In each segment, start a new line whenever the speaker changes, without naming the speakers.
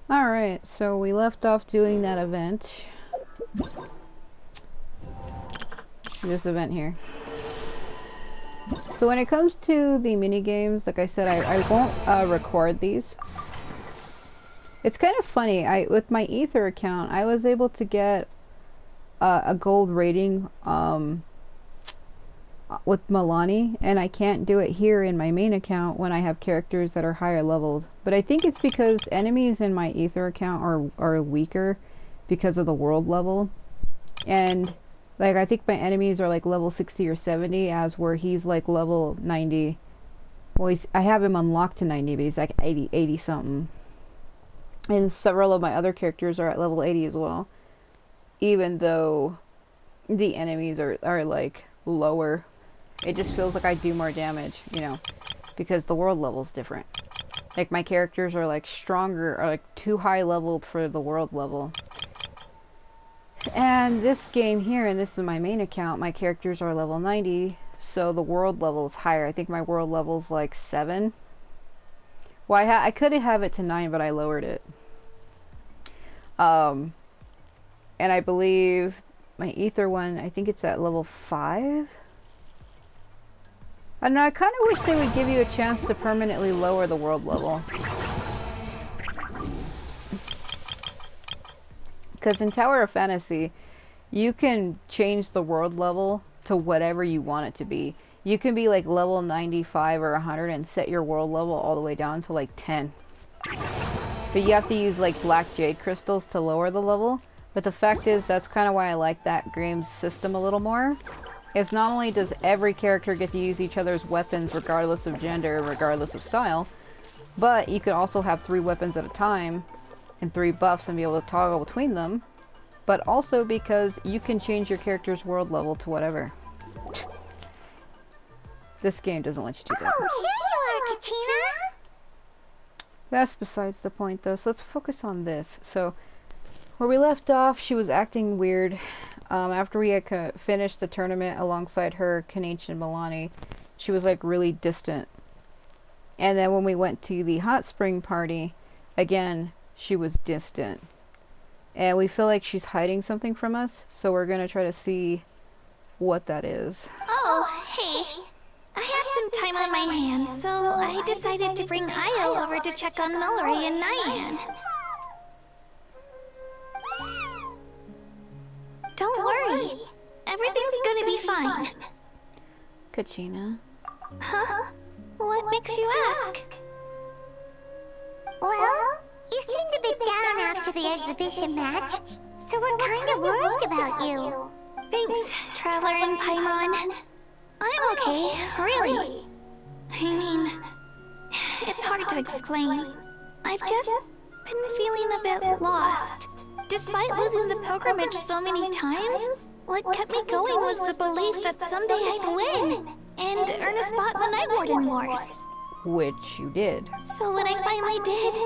Alright, so we left off doing that event. This event here. So when it comes to the mini games, like I said, I won't record these. It's kind of funny. With my Ether account, I was able to get a gold rating with Milani, and I can't do it here in my main account when I have characters that are higher leveled. But I think it's because enemies in my Ether account are weaker because of the world level. And like I think my enemies are like level 60 or 70, as where he's like level 90. Well, I have him unlocked to 90, but he's like 80 something. And several of my other characters are at level 80 as well. Even though the enemies are like lower. It just feels like I do more damage, you know, because the world level's different. Like my characters are like stronger, or like too high leveled for the world level. And this game here, and this is my main account, my characters are level 90, so the world level is higher. I think my world level is like 7. Well, I could have it to 9, but I lowered it. And I believe my Ether one, I think it's at level 5. I don't know, I kind of wish they would give you a chance to permanently lower the world level. Because in Tower of Fantasy, you can change the world level to whatever you want it to be. You can be like level 95 or 100 and set your world level all the way down to like 10. But you have to use like black jade crystals to lower the level. But the fact is, that's kind of why I like that game's system a little more. Is not only does every character get to use each other's weapons regardless of gender, regardless of style, but you can also have 3 weapons at a time and 3 buffs and be able to toggle between them, but also because you can change your character's world level to whatever. This game doesn't let you do that.
Oh, here you are, Katina!
That's besides the point though, so let's focus on this. So, where we left off, she was acting weird. After we had finished the tournament alongside her, Kanichi, and Milani, she was like really distant. And then when we went to the hot spring party, again, she was distant. And we feel like she's hiding something from us, so we're gonna try to see what that is.
Oh, hey. I had some time on my hands, so I decided to bring Io over to check on Mallory and Nyan. Don't worry. Everything's gonna be fine.
Kachina.
Huh? What makes you ask? Well, you seemed a bit down after the exhibition match, so we're kinda worried about you. Thanks, Traveler and Paimon. I'm okay, really. I mean, it's hard to explain. I've just been feeling a bit lost. Despite losing the pilgrimage so many times, what kept me going was the belief that someday I'd win and earn a spot in the Night Warden Wars.
Which you did.
So when I finally did,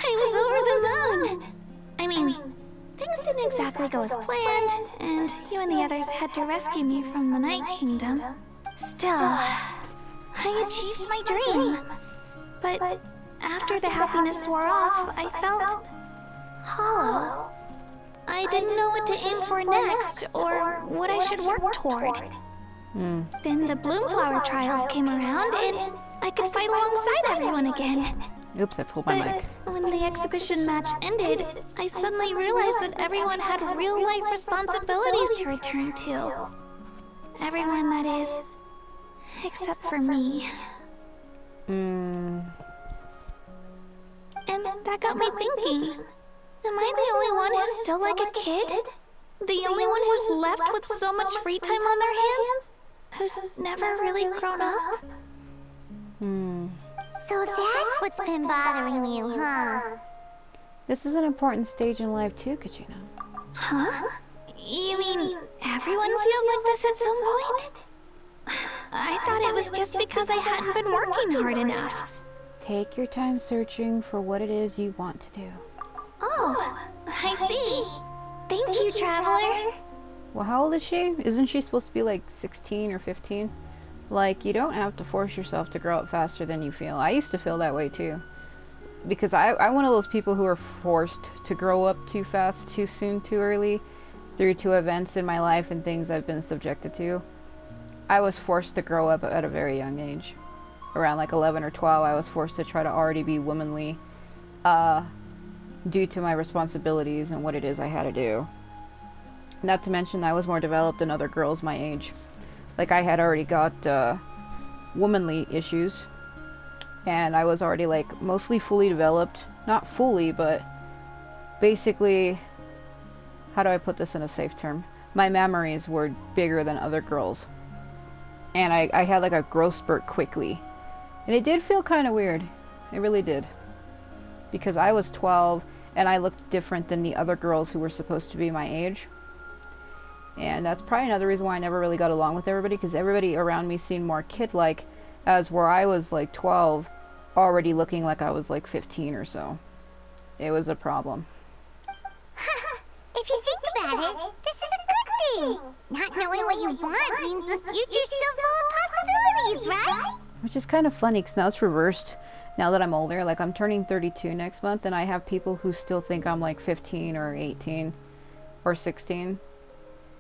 I was over the moon. I mean, things didn't exactly go as planned, and you and the others had to rescue me from the Night Kingdom. Still, I achieved my dream. But after the happiness wore off, I felt hollow. I didn't know what to aim for next, or what I should work toward. Then the Bloomflower trials came around, and I could fight alongside everyone again.
Oops, I pulled my mic.
When the exhibition match ended, I suddenly realized that everyone had real-life responsibilities to return to. Everyone, that is, except for me. And that got me thinking. Am I the only one who's still like a kid? The only one who's left with so much free time on their hands? Who's never really grown up? So that's what's been bothering you, huh?
This is an important stage in life too, Kachina.
Huh? You mean everyone feels like this at some point? I thought it was just because I hadn't been working hard enough.
Take your time searching for what it is you want to do.
Oh, I see. Thank you, Traveler.
Well, how old is she? Isn't she supposed to be like 16 or 15? Like, you don't have to force yourself to grow up faster than you feel. I used to feel that way too. because I'm one of those people who are forced to grow up too fast, too soon, too early, due to events in my life and things I've been subjected to. I was forced to grow up at a very young age. Around like 11 or 12, I was forced to try to already be womanly, due to my responsibilities and what it is I had to do. Not to mention, I was more developed than other girls my age. Like, I had already got, womanly issues, and I was already, like, mostly fully developed. Not fully, but basically, how do I put this in a safe term? My memories were bigger than other girls. And I had, like, a growth spurt quickly. And it did feel kind of weird. It really did. Because I was 12, and I looked different than the other girls who were supposed to be my age. And that's probably another reason why I never really got along with everybody, because everybody around me seemed more kid-like, as where I was, like, 12, already looking like I was, like, 15 or so. It was a problem.
If you think about it, this is a good thing. Not knowing what you want means the future's still full of possibilities, right?
Which is kind of funny, because now it's reversed. Now that I'm older, like, I'm turning 32 next month, and I have people who still think I'm, like, 15 or 18 or 16.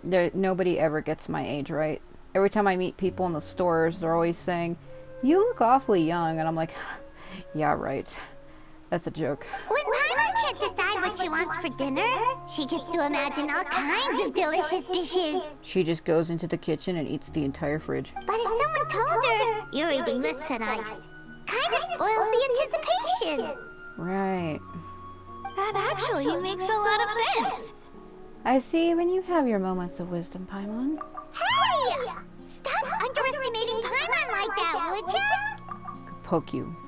Nobody ever gets my age right. Every time I meet people in the stores, they're always saying, "You look awfully young," and I'm like, yeah, right. That's a joke.
When Paimon can't decide what she wants for dinner, she gets to imagine all kinds of delicious dishes.
She just goes into the kitchen and eats the entire fridge.
But if someone told her, "You're eating this tonight," kinda spoils the anticipation.
Right.
That actually makes a lot of sense.
I see when you have your moments of wisdom, Paimon.
Hey! Stop underestimating Paimon like that, would ya?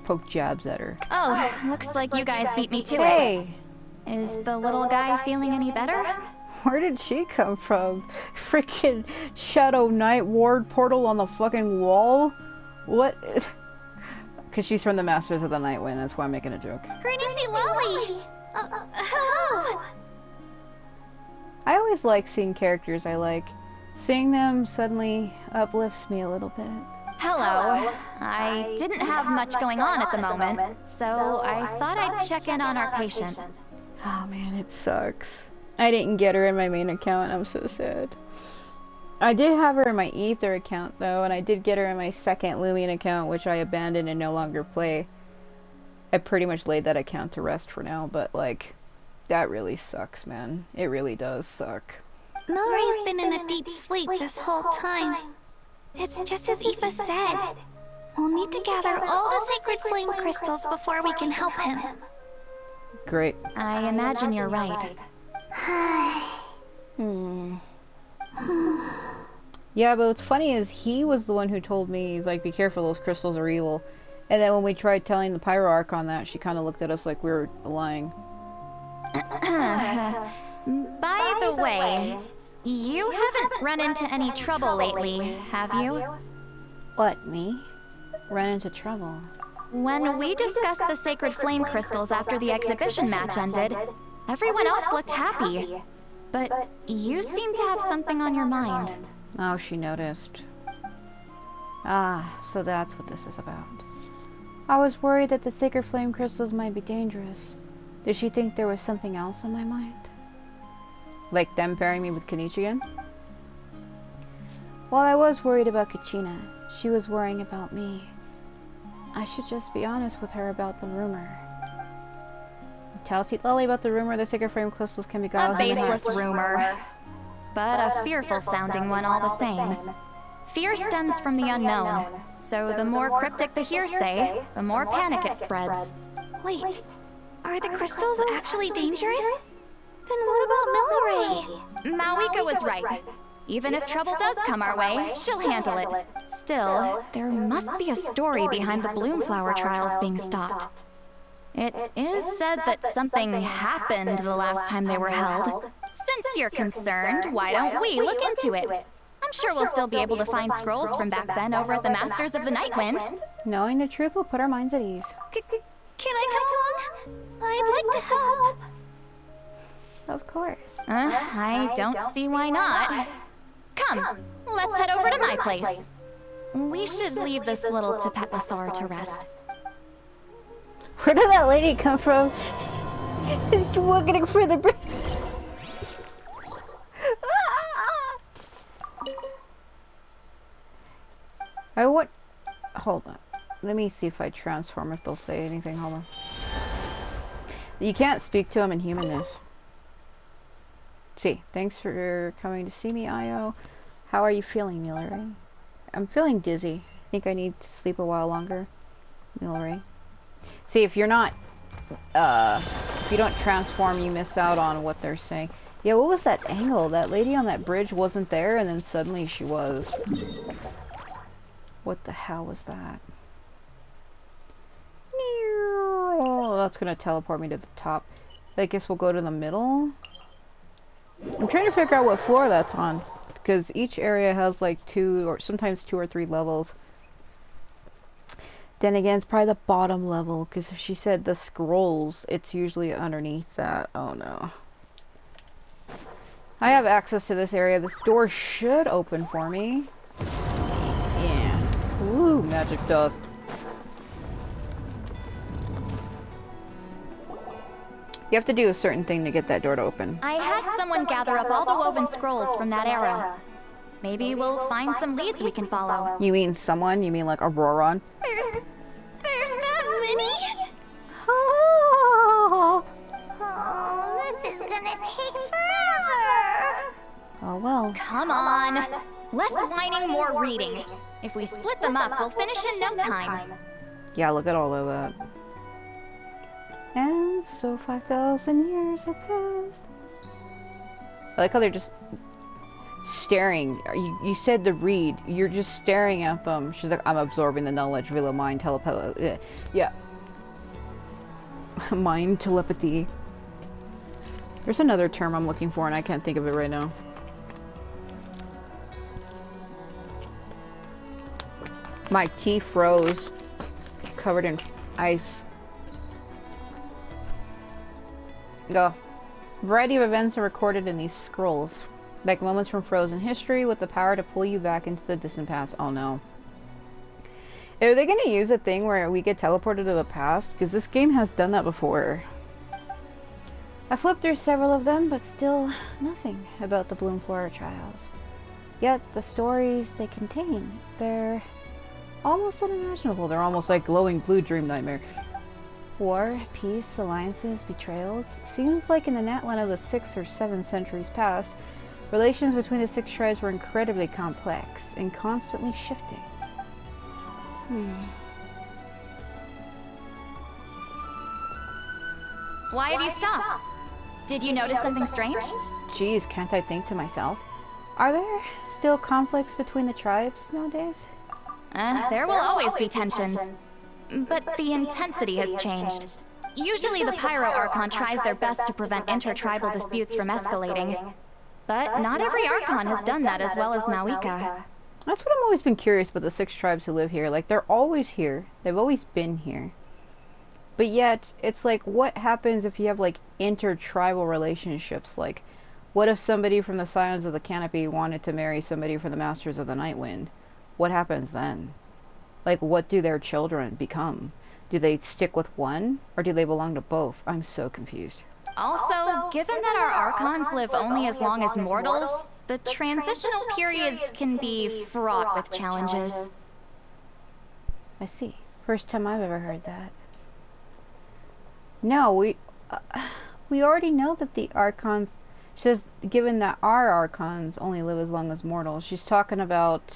Poke jabs at her.
Oh, looks like you guys beat me to it.
Hey!
Is the little guy feeling any better?
Where did she come from? Freaking Shadow Knight Ward portal on the fucking wall? What? Because she's from the Masters of the Night Wind, that's why I'm making a joke.
Granny C. Lolly! Hello!
I always like seeing characters I like. Seeing them suddenly uplifts me a little bit.
Hello. I didn't have much going on at the moment, so I thought I'd check in on our patient.
Oh man, it sucks. I didn't get her in my main account, I'm so sad. I did have her in my Ether account though, and I did get her in my second Lumion account, which I abandoned and no longer play. I pretty much laid that account to rest for now, but like, that really sucks, man. It really does suck.
Milray's been in a deep sleep this whole time. It's just as Aoife said. We'll need to gather all the sacred flame crystals before we can help him.
Great.
I imagine you're right.
Yeah, but what's funny is he was the one who told me, he's like, be careful, those crystals are evil. And then when we tried telling the Pyroarch on that, she kind of looked at us like we were lying.
By the way, you haven't run into any trouble lately, have you?
What, me? Run into trouble?
When we discussed the sacred flame crystals after the exhibition match ended, everyone else looked happy. But you seem to have something on your mind.
Oh, she noticed. Ah, so that's what this is about. I was worried that the sacred flame crystals might be dangerous. Did she think there was something else on my mind? Like them pairing me with Kenichi again? While I was worried about Kachina, she was worrying about me. I should just be honest with her about the rumor. Tell Sweet Lolly about the rumor the sacred flame crystals can be
A baseless rumor. But a fearful-sounding one all the same. Fear stems from the unknown, so the more cryptic the hearsay, the more panic it spreads.
Wait, are the crystals actually dangerous? Then what about Milray?
Mawika was right. Even if trouble does come our way, she'll handle it. Still, there must be a story behind the Bloomflower trials being stopped. It is said that something happened the last time they were held. Since you're concerned, why don't we look into it? I'm sure we'll still be able to find scrolls from back then over at the Masters of the Night Wind.
Knowing the truth will put our minds at ease.
Can I come along? I'd like to help.
Of course.
I don't see why not. Come, let's head over to my place. We should leave this little Qucusaur to rest.
Where did that lady come from? She's walking for the bridge. I want. Hold on. Let me see if I transform, if they'll say anything. Hold on. You can't speak to them in humanness. See, thanks for coming to see me, Io. How are you feeling, Milleray? I'm feeling dizzy. I think I need to sleep a while longer. Milleray. See, if you're not, if you don't transform, you miss out on what they're saying. Yeah, what was that angle? That lady on that bridge wasn't there, and then suddenly she was. What the hell was that? Oh, that's gonna teleport me to the top. I guess we'll go to the middle. I'm trying to figure out what floor that's on, because each area has like 2 or sometimes 2 or 3 levels. Then again, it's probably the bottom level, because if she said the scrolls, it's usually underneath that. Oh no. I have access to this area. This door should open for me. Yeah. Ooh, magic dust. You have to do a certain thing to get that door to open.
I had someone gather up all the woven scrolls from that era. Maybe we'll find some leads we can follow.
You mean someone? You mean like Auroron?
There's that many?
Oh,
Oh, this is gonna take forever.
oh well.
Come on. Less whining, more reading. If we split them up, we'll finish in no time.
Yeah, look at all of that. And so 5,000 years have passed. I like how they're just staring. You said to read. You're just staring at them. She's like, I'm absorbing the knowledge via mind telepathy. Yeah. Mind telepathy. There's another term I'm looking for and I can't think of it right now. My tea froze. Covered in ice. Go. A variety of events are recorded in these scrolls, like moments from frozen history with the power to pull you back into the distant past. Oh no. Are they going to use a thing where we get teleported to the past? Because this game has done that before. I flipped through several of them, but still nothing about the Bloom Flora trials. Yet the stories they contain, they're almost unimaginable. They're almost like glowing blue dream nightmare. War, peace, alliances, betrayals. Seems like in the Natlan of the 6 or 7 centuries past, relations between the 6 tribes were incredibly complex and constantly shifting.
Why have you stopped? Did you notice something strange?
Geez, can't I think to myself? Are there still conflicts between the tribes nowadays?
There will always be tensions. But the intensity has changed. Usually the Pyro Archon tries their best to prevent intertribal disputes from escalating. But not every Archon has done that as well as Mawika.
That's what I've always been curious about the 6 tribes who live here. Like, they're always here. They've always been here. But yet, it's like, what happens if you have, like, intertribal relationships? Like, what if somebody from the Scions of the Canopy wanted to marry somebody from the Masters of the Nightwind? What happens then? Like, what do their children become? Do they stick with one, or do they belong to both? I'm so confused.
Also, given that our Archons live only as long as mortals, the transitional periods can be fraught with challenges.
I see. First time I've ever heard that. No, we already know that the Archons... She says, given that our Archons only live as long as mortals. She's talking about...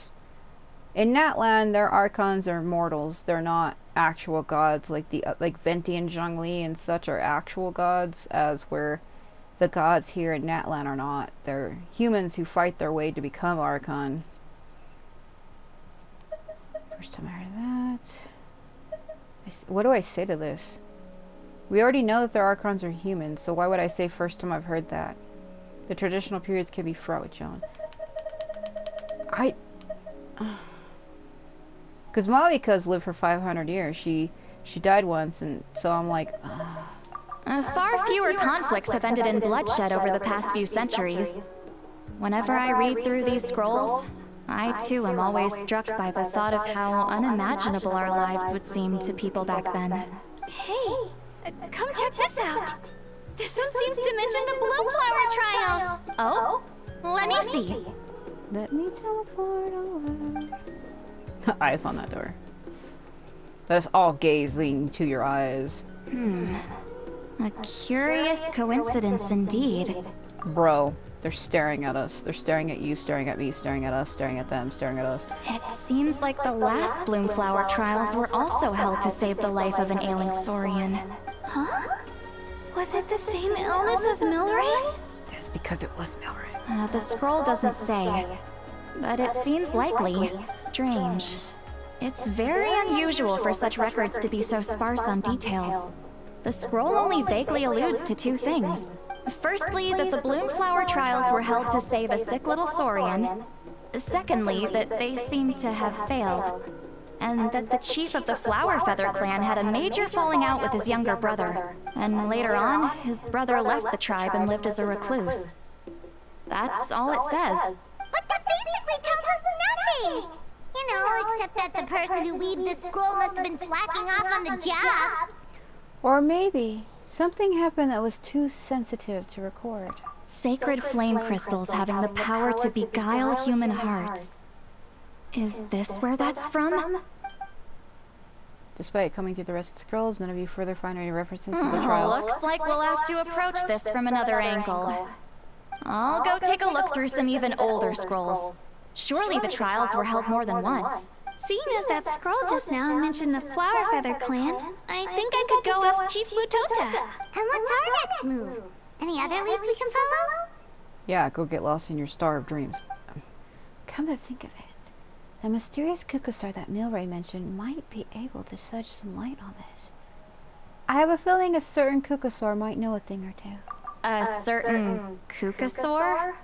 In Natlan, their Archons are mortals. They're not actual gods like Venti and Zhongli and such are actual gods, as where the gods here in Natlan are not. They're humans who fight their way to become Archon. First time I heard that. What do I say to this? We already know that their Archons are humans, so why would I say first time I've heard that? The traditional periods can be fraught with challenge. Because Mawika's lived for 500 years. She died once, and so I'm like...
Far fewer conflicts have ended in bloodshed over the past few centuries. Whenever I read through these scrolls, I too am always struck by the thought of how unimaginable our lives would seem to people back then.
Hey, come check this out. This one seems to mention the Bloomflower Trials.
Oh? Let me see.
Let me teleport over. Eyes on that door. Let us all gaze leading to your eyes.
A curious coincidence indeed.
Bro, they're staring at us. They're staring at you, staring at me, staring at us, staring at them, staring at us.
It seems like the last Bloomflower trials were also held to save the life of an ailing Saurian.
Huh? Was it the same illness as Milray's?
That's because it was Milray.
The scroll doesn't say, but it seems likely. Strange. It's very unusual for such records to be so sparse on details. The scroll only vaguely alludes to two things. Firstly, that the Bloomflower trials were held to save a sick little Saurian. Secondly, that they seem to have failed. And that the chief of the Flower Feather clan had a major falling out with his younger brother. And later on, his brother left the tribe and lived as a recluse. That's all it says.
But that basically tells us nothing! You know, except that the person who weaved the scroll must have been slacking off on the job.
Or maybe something happened that was too sensitive to record.
Sacred flame crystals having the power to beguile human hearts. Is this where that's from?
Despite coming through the rest of the scrolls, none of you further find any references to the trials.
Looks like we'll have to approach this from another angle. I'll go take a look through some even older scrolls. Surely the trials were held more than once.
Seeing as that scroll just now mentioned the Flower Feather clan, I think I could go ask Chief Mutota.
And what's our next move? Any other leads we can follow?
Yeah, go get lost in your star of dreams. Come to think of it, the mysterious Qucusaur that Milray mentioned might be able to shed some light on this. I have a feeling a certain Qucusaur might know a thing or two.
A certain Qucusaur?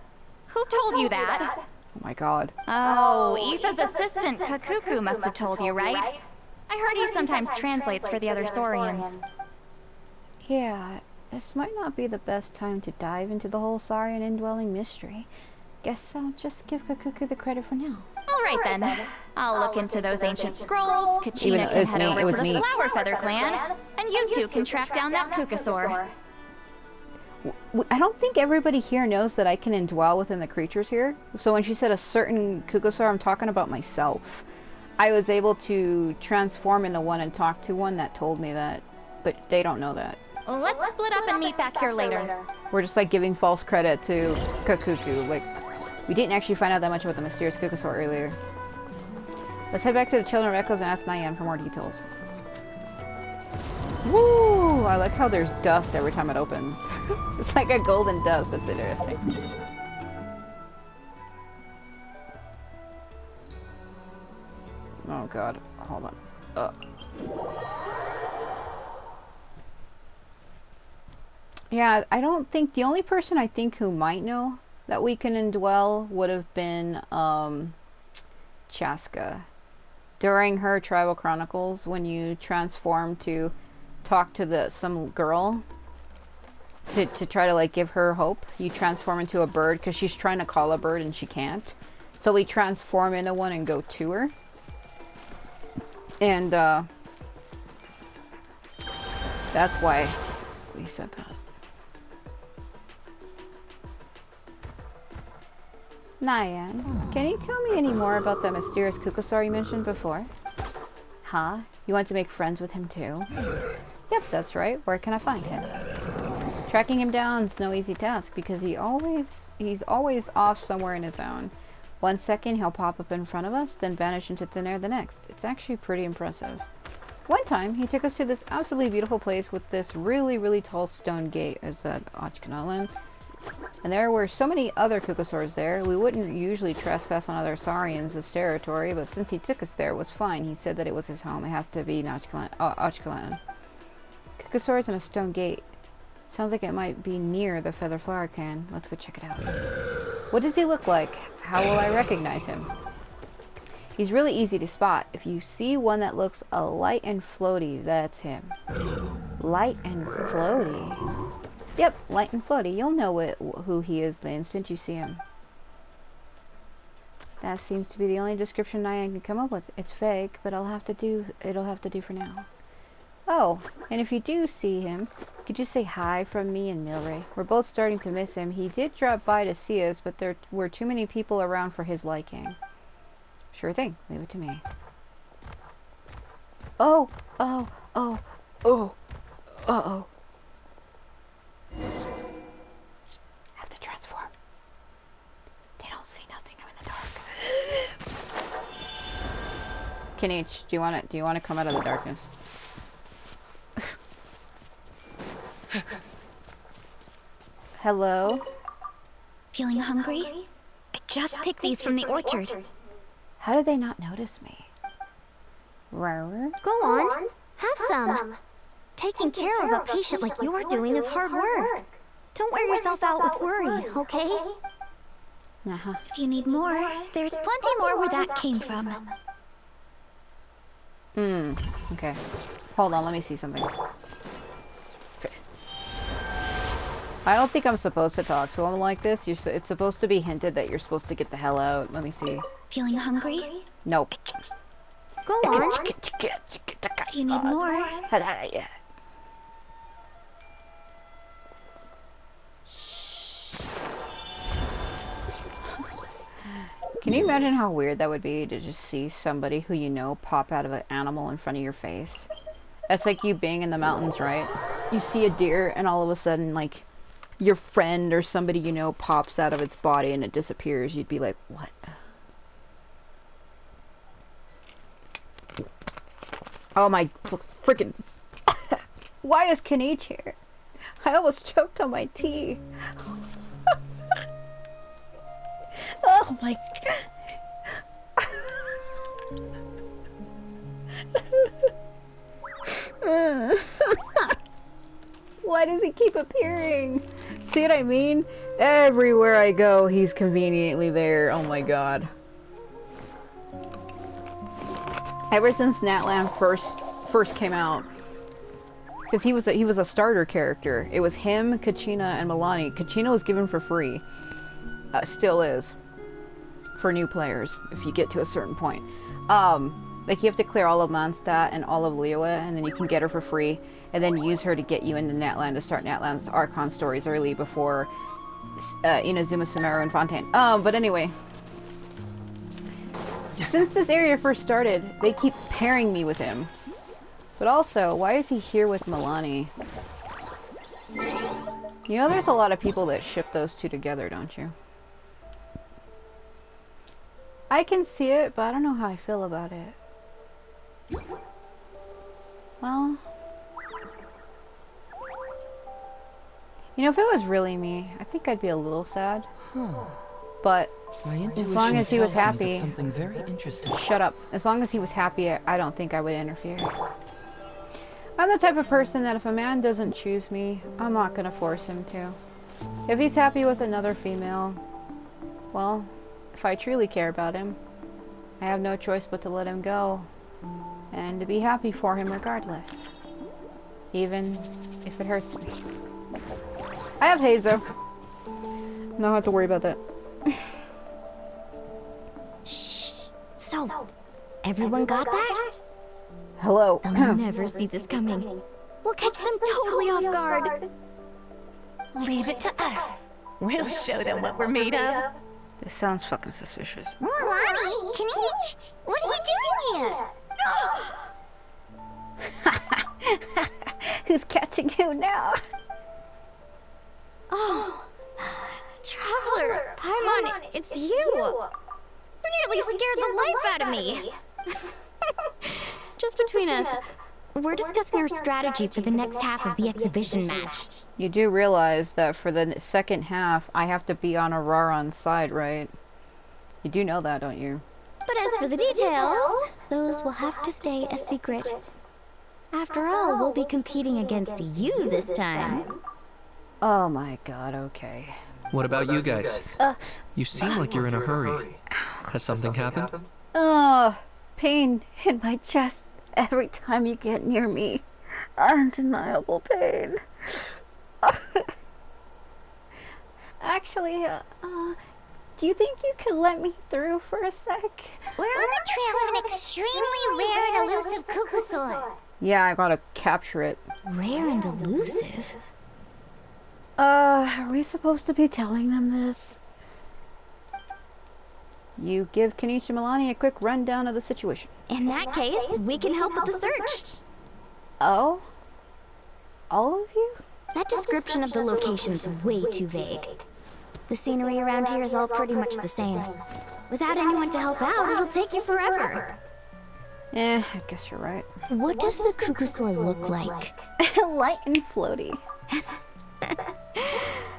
Who told you that?
Oh my god.
Oh, Aoife's assistant, Kakuku, must have told you, right? I heard he sometimes translates for the other Saurians.
Yeah, this might not be the best time to dive into the whole Saurian indwelling mystery. Guess I'll just give Kakuku the credit for now.
Alright then. I'll look into those ancient scrolls, Kachina can head over to the Flower Feather clan, and you two can track down that Qucusaur.
I don't think everybody here knows that I can indwell within the creatures here. So when she said a certain Qucusaur, I'm talking about myself. I was able to transform into one and talk to one that told me that, but they don't know that.
Let's split up and meet back here later.
We're just like giving false credit to Kakuku. Like, we didn't actually find out that much about the mysterious Qucusaur earlier. Let's head back to the Children of Echoes and ask Nyan for more details. Woo! I like how there's dust every time it opens. It's like a golden dust. That's interesting. Oh god. Hold on. Yeah, I don't think... The only person I think who might know that we can indwell would have been, Chaska. During her Tribal Chronicles, when you transform to talk to some girl to try to like give her hope, you transform into a bird because she's trying to call a bird and she can't. So we transform into one and go to her. And that's why we said that. Nyan, can you tell me any more about that mysterious Qucusaur you mentioned before? Huh? You want to make friends with him too? Yep, that's right. Where can I find him? Tracking him down is no easy task because he's always off somewhere in his zone. 1 second he'll pop up in front of us, then vanish into thin air the next. It's actually pretty impressive. One time, he took us to this absolutely beautiful place with this really, really tall stone gate. Is that Ochkanalan? And there were so many other Qucusaurs there. We wouldn't usually trespass on other Saurians' territory, but since he took us there, it was fine. He said that it was his home. It has to be Ochkanalan. Qucusaurs and a stone gate. Sounds like it might be near the Feather Flower Clan. Let's go check it out. What does he look like? How will I recognize him? He's really easy to spot. If you see one that looks light and floaty, that's him. Light and floaty. Yep, light and floaty. You'll know who he is the instant you see him. That seems to be the only description Nyan can come up with. It's fake, but it'll have to do for now. Oh, and if you do see him, could you say hi from me and Milray? We're both starting to miss him. He did drop by to see us, but there were too many people around for his liking. Sure thing. Leave it to me. Oh, oh, oh, oh, uh-oh. Have to transform. They don't see nothing. I'm in the dark. Kinich, do you wanna come out of the darkness? Hello?
Feeling hungry? I just picked these from the orchard.
How did they not notice me? Rawr.
Go on, have some. Taking care of a patient like you're doing is hard work. Don't wear yourself out with worry, okay?
Uh-huh.
If you need more, there's plenty more where that came from.
Okay. Hold on, let me see something. I don't think I'm supposed to talk to him like this. It's supposed to be hinted that you're supposed to get the hell out. Let me see.
Feeling hungry?
Nope.
Go on. If you need more.
Can you imagine how weird that would be to just see somebody who you know pop out of an animal in front of your face? That's like you being in the mountains, right? You see a deer and all of a sudden, like, your friend or somebody you know pops out of its body and it disappears. You'd be like, what? Oh my freaking... Why is Kinich here? I almost choked on my tea. Oh my god. Why does he keep appearing? See what I mean? Everywhere I go, he's conveniently there. Oh my god. Ever since Natlan first came out, because he was a starter character. It was him, Kachina, and Milani. Kachina was given for free. Still is. For new players, if you get to a certain point. Like, you have to clear all of Mondstadt and all of Liyue, and then you can get her for free, and then use her to get you into Natlan to start Natlan's Archon stories early before Inazuma, Sumeru, and Fontaine. But anyway. Since this area first started, they keep pairing me with him. But also, why is he here with Milani? You know there's a lot of people that ship those two together, don't you? I can see it, but I don't know how I feel about it. Well... You know, if it was really me, I think I'd be a little sad. But as long as he was happy...
Something very interesting.
Shut up. As long as he was happy, I don't think I would interfere. I'm the type of person that if a man doesn't choose me, I'm not gonna force him to. If he's happy with another female, well, if I truly care about him, I have no choice but to let him go. And to be happy for him regardless. Even if it hurts me. I have Hazo. No have to worry about that.
Shh. So, everyone got that?
Hello.
They'll never see this coming. We'll catch them totally off guard. Leave it to us. We'll show them what we're made of.
This sounds fucking suspicious.
Milani, Kinich, what are you doing here?
Who's catching who now?
Oh, Traveler, Paimon, it's you. You nearly scared the life out of me. Just between us, we're discussing our strategy for the next half of the exhibition match.
You do realize that for the second half, I have to be on Araron's side, right? You do know that, don't you?
But as for the details, those will have to stay a secret. After all, we'll be competing against you this time.
Oh my god, okay.
What about you guys? You seem like you're in a hurry. Has something happened?
Pain in my chest every time you get near me. Undeniable pain. Actually, do you think you could let me through for a sec?
We're on the trail of an extremely rare and elusive Qucusaur.
Yeah, I gotta capture it.
Rare and elusive?
Are we supposed to be telling them this? You give Kenichi Milani a quick rundown of the situation.
In that case, we can help with the search.
Oh? All of you?
That description of the location's way too vague. The scenery around here is all pretty much the same. Without anyone to help out, it'll take you forever.
I guess you're right.
What does the Qucusaur look like?
Light and floaty.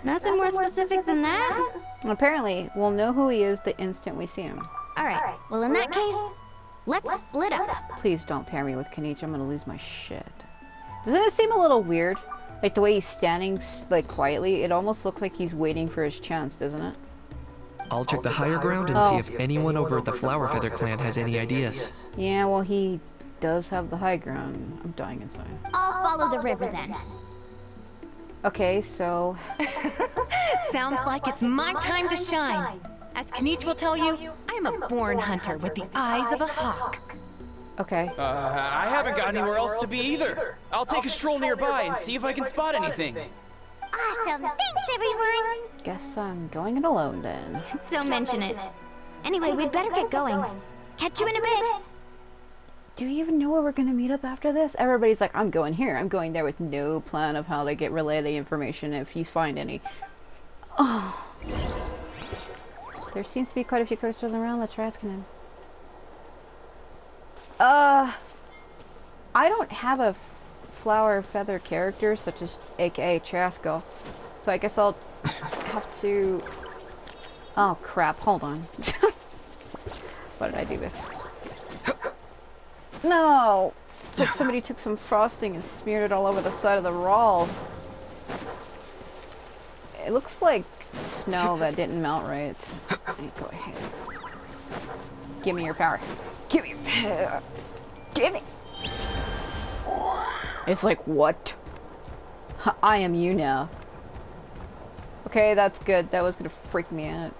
Nothing more specific than that?
Apparently, we'll know who he is the instant we see him.
Alright, well in that case, let's split up.
Please don't pair me with Kenichi, I'm gonna lose my shit. Doesn't it seem a little weird? Like the way he's standing, like, quietly, it almost looks like he's waiting for his chance, doesn't it?
I'll check the higher ground and see if anyone over at the Flower Feather clan has any ideas.
Yeah, well, he does have the high ground. I'm dying inside.
I'll follow the river then.
Okay, so...
Sounds like it's my time to shine. As Kenichi will tell you, I am a born hunter with the eyes of a hawk.
Okay.
I haven't got anywhere else to be either. I'll take a stroll nearby and see if I can spot anything.
Awesome. Thanks, everyone.
Guess I'm going it alone then.
Don't mention it. Anyway, we'd better get going. Catch you in a bit.
Do you even know where we're gonna meet up after this? Everybody's like, I'm going here, I'm going there, with no plan of how to relay the information if you find any. Oh. There seems to be quite a few coasters around. Let's try asking him. I don't have a flower feather character, such as aka Chasco. So I guess I'll have to... Oh crap, hold on. Why did I do this? No! It's like somebody took some frosting and smeared it all over the side of the roll. It looks like snow that didn't melt right. Go ahead. Give me your power. Give me your power. Give me. It's like, what? I am you now. Okay, that's good. That was gonna freak me out.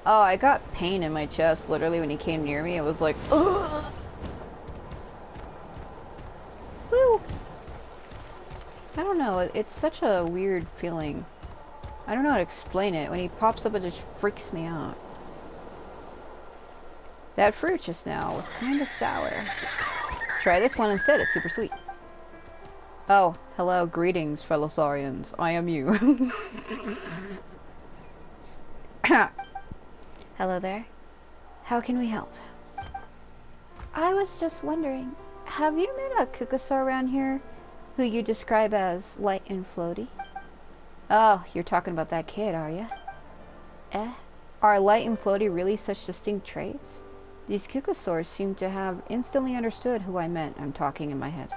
Oh, I got pain in my chest, literally, when he came near me. It was like, ugh! Woo! I don't know, it's such a weird feeling. I don't know how to explain it. When he pops up, it just freaks me out. That fruit just now was kind of sour. Try this one instead, it's super sweet. Oh, hello, greetings, fellow Saurians. I am you. Hello there. How can we help? I was just wondering, have you met a Qucusaur around here who you describe as light and floaty? Oh, you're talking about that kid, are you? Are light and floaty really such distinct traits? These Qucusaurs seem to have instantly understood who I meant. I'm talking in my head.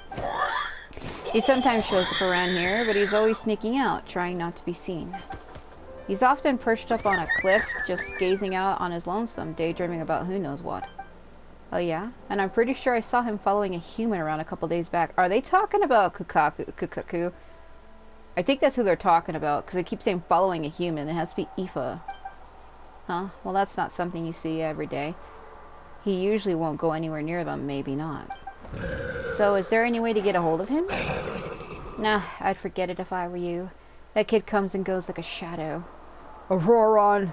He sometimes shows up around here, but he's always sneaking out, trying not to be seen. He's often perched up on a cliff, just gazing out on his lonesome, daydreaming about who knows what. Oh yeah? And I'm pretty sure I saw him following a human around a couple days back. Are they talking about Kukaku? I think that's who they're talking about, because they keep saying following a human. It has to be Aoife. Huh? Well, that's not something you see every day. He usually won't go anywhere near them, maybe not. So, is there any way to get a hold of him? Nah, I'd forget it if I were you. That kid comes and goes like a shadow. Auroron!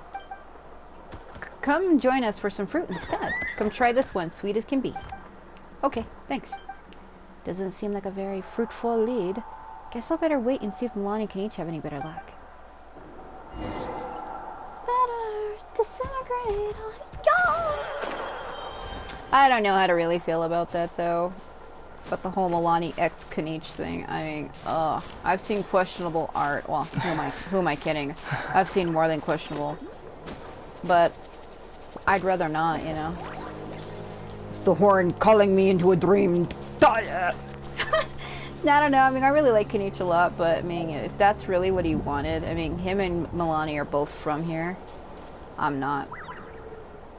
Come join us for some fruit instead. Come try this one, sweet as can be. Okay, thanks. Doesn't seem like a very fruitful lead. Guess I'll better wait and see if Milani and Kenichi have any better luck. Better disintegrate. I don't know how to really feel about that though. But the whole Milani x Kenichi thing, I mean, I've seen questionable art. Well, who am I kidding? I've seen more than questionable. But I'd rather not, you know. It's the horn calling me into a dream. I don't know, I mean, I really like Kenichi a lot, but I mean, if that's really what he wanted, I mean, him and Milani are both from here. I'm not.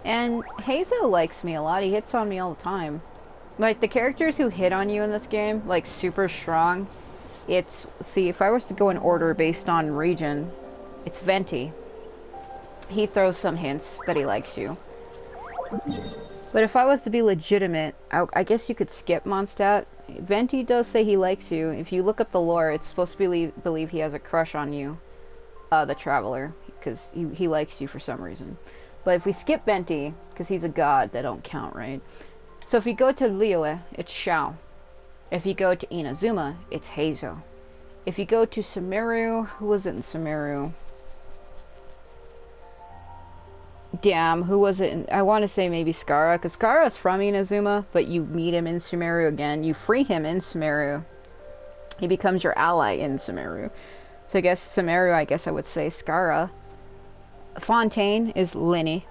And Hazel likes me a lot, he hits on me all the time. Like, the characters who hit on you in this game, like, super strong, it's, see, if I was to go in order based on region, it's Venti. He throws some hints that he likes you. But if I was to be legitimate, I guess you could skip Mondstadt. Venti does say he likes you. If you look up the lore, it's supposed to believe he has a crush on you, the Traveler, because he likes you for some reason. But if we skip Venti, because he's a god, that don't count, right? So if you go to Liyue, it's Xiao. If you go to Inazuma, it's Heizo. If you go to Sumeru, who was it in Sumeru? Damn, who was it? I want to say maybe Skara, because Skara's from Inazuma, but you meet him in Sumeru again. You free him in Sumeru. He becomes your ally in Sumeru. So I guess Sumeru, I would say Skara. Fontaine is Linny.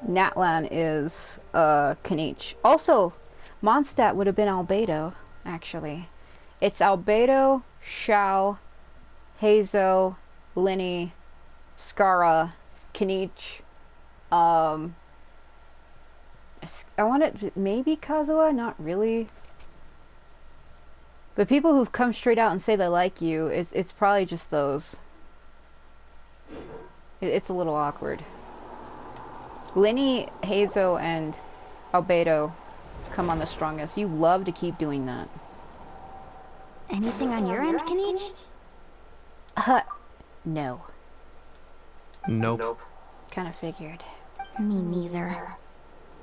Natlan is Kanich. Also, Mondstadt would have been Albedo, actually. It's Albedo, Xiao, Heizo, Linny, Skara, Kanich, I wanted maybe Kazuha, not really. But people who've come straight out and say they like you, it's probably just those. It's a little awkward. Linny, Heizo, and Albedo come on the strongest. You love to keep doing that.
Anything on your end, Kanich?
No.
Nope.
Kind of figured.
Me neither.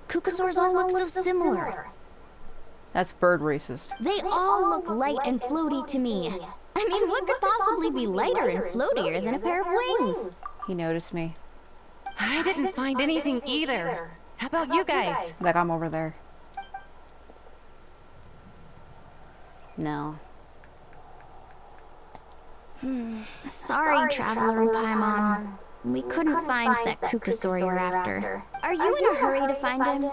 Qucusaurs all look so similar.
That's bird racist.
They all look light and floaty to me. I mean, what could possibly be lighter and floatier than a pair of wings?
He noticed me.
I didn't find anything either. How about you guys?
Like I'm over there. No.
Sorry, Traveler and Paimon. We couldn't find that Qucusaur you're after. Are you in a hurry to find him?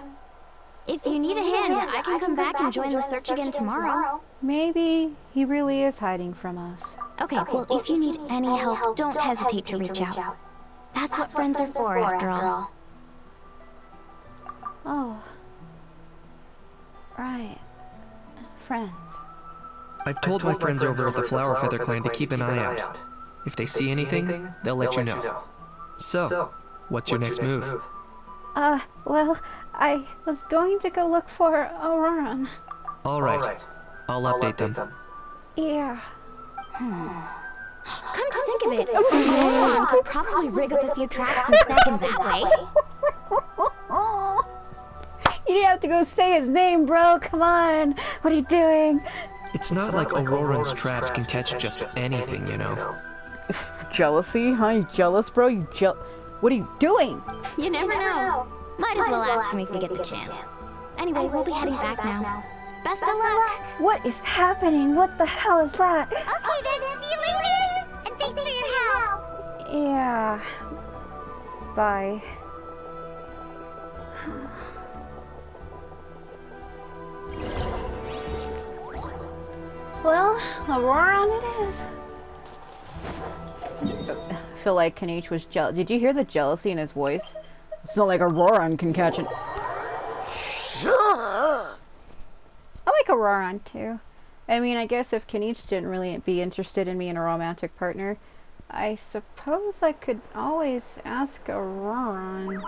If you need a hand, I can come back and join the search again tomorrow.
Maybe he really is hiding from us.
Okay, well, if you need any help, don't hesitate to reach out. That's what friends are for, after all.
Oh. Right. Friends.
I've told my friends over at the Flower Feather Clan to keep an eye out. If they see anything, they'll let you know. So, what's your next move?
Well, I was going to go look for Auroran.
Alright, I'll update them.
Yeah.
Come to think of it, Auroran could probably rig up a few traps and snag him that way.
You didn't have to go say his name, bro. Come on. What are you doing?
It's not like Auroran's traps can catch just anything, you know.
Jealousy? Huh? You jealous, bro? What are you doing?
You never know. Might as well ask him if we get the chance. Anyway, we'll be heading back now. Best of luck!
What is happening? What the hell is that?
Okay then, see you later! And thanks for your help!
Yeah. Bye. Well, Auroran it is. I feel like Kanich was jealous. Did you hear the jealousy in his voice? It's not like Auroran can catch it. I like Auroran too. I mean, I guess if Kanich didn't really be interested in me in a romantic partner, I suppose I could always ask Auroran.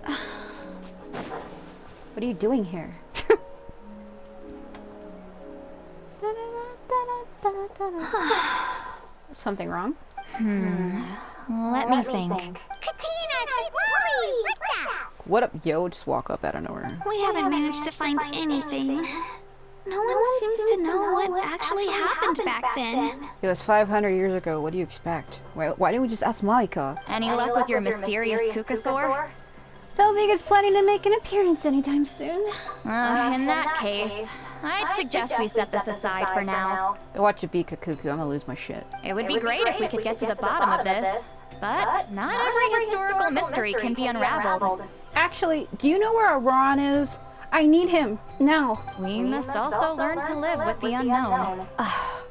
What are you doing here? Something wrong?
Let me think.
Katina, sweet Lolly! What's that?
What up, yo? Just walk up out of nowhere.
We haven't managed to find anything. No one seems to know what actually happened back then.
It was 500 years ago. What do you expect? Why didn't we just ask Maika?
Any luck with your mysterious Qucusaur?
Don't think it's planning to make an appearance anytime soon.
In that case, I'd suggest we set this aside for now.
Watch it be Kakuku. I'm gonna lose my shit.
It would be great if we could get to the bottom of this, but not every historical mystery can be unraveled.
Actually, do you know where Auroran is? I need him now.
We must also learn to live with the unknown.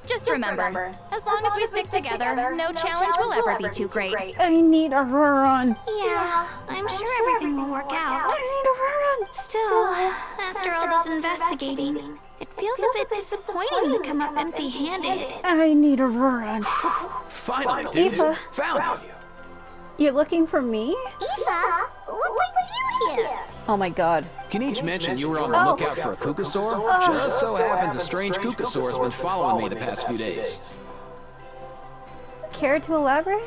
Just remember, as long as we stick together, no challenge will ever be too great.
I need Auroran.
Yeah, I'm sure everything will work out.
I need Auroran.
Still, after all this investigating, it feels a bit disappointing to come up empty-handed.
I need Auroran.
Finally, dudes.
Eva.
Found you.
You're looking for me?
Eva, what brings you here?
Oh my god.
Qucusaur mentioned you were on the lookout for a Qucusaur? Just so happens a strange Qucusaur has been following me the past few days.
Care to elaborate?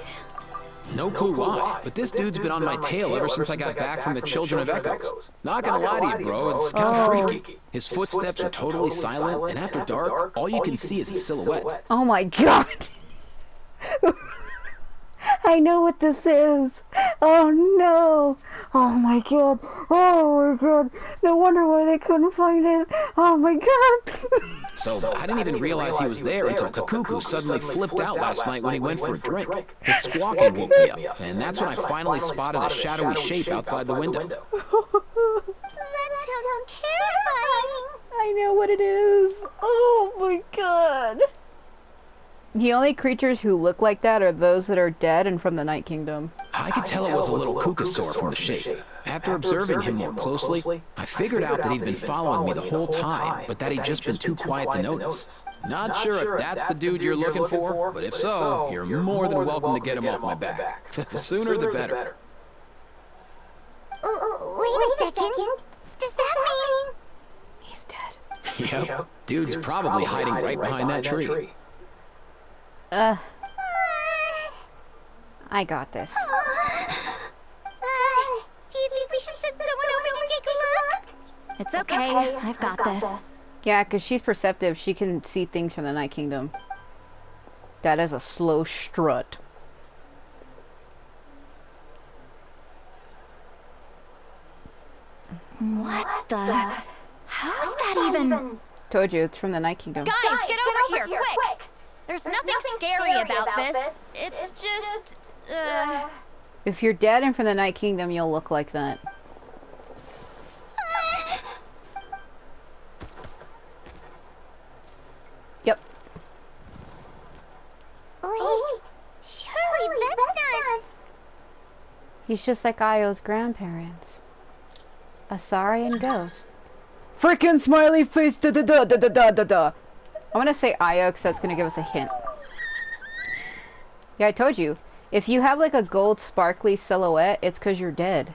No clue why, but this dude's been on my tail ever since I got back from the Children of Echoes. Not gonna lie to you, bro, it's kinda freaky. His footsteps are totally silent, and after dark, all you can see is his silhouette.
Oh my god. I know what this is. Oh no. Oh my god. Oh my god. No wonder why they couldn't find it. Oh my god.
So, I didn't even realize he was there until Qucusaur suddenly flipped out last night when he went for a drink. His squawking woke me up, and that's when I finally spotted a shadowy shape outside the window.
That sounds terrifying.
I know what it is. Oh my god. The only creatures who look like that are those that are dead and from the Night Kingdom.
I could tell it was a little Qucusaur from the shape. After observing him more closely, I figured out that he'd been following me the whole time, but that he'd just been too quiet to notice. Not sure if that's the dude you're looking for, but if so, you're more than welcome to get him off my back. The sooner the better.
Wait a second. Does that mean...
He's dead.
Yep, dude's probably hiding right behind that tree.
I got this.
Do you think we should send someone over to take a look?
It's okay. I've got this.
Yeah, because she's perceptive. She can see things from the Night Kingdom. That is a slow strut.
What the? How's that even?
Told you, it's from the Night Kingdom.
Guys, get over here, quick! There's nothing scary about this. It's just,
If you're dead and from the Night Kingdom, you'll look like that. Yep.
Wait, surely that's not...
He's just like Io's grandparents. A saurian ghost. Frickin' smiley face da da da da da da da da. I'm gonna say Io because that's gonna give us a hint. Yeah, I told you. If you have like a gold sparkly silhouette, it's because you're dead.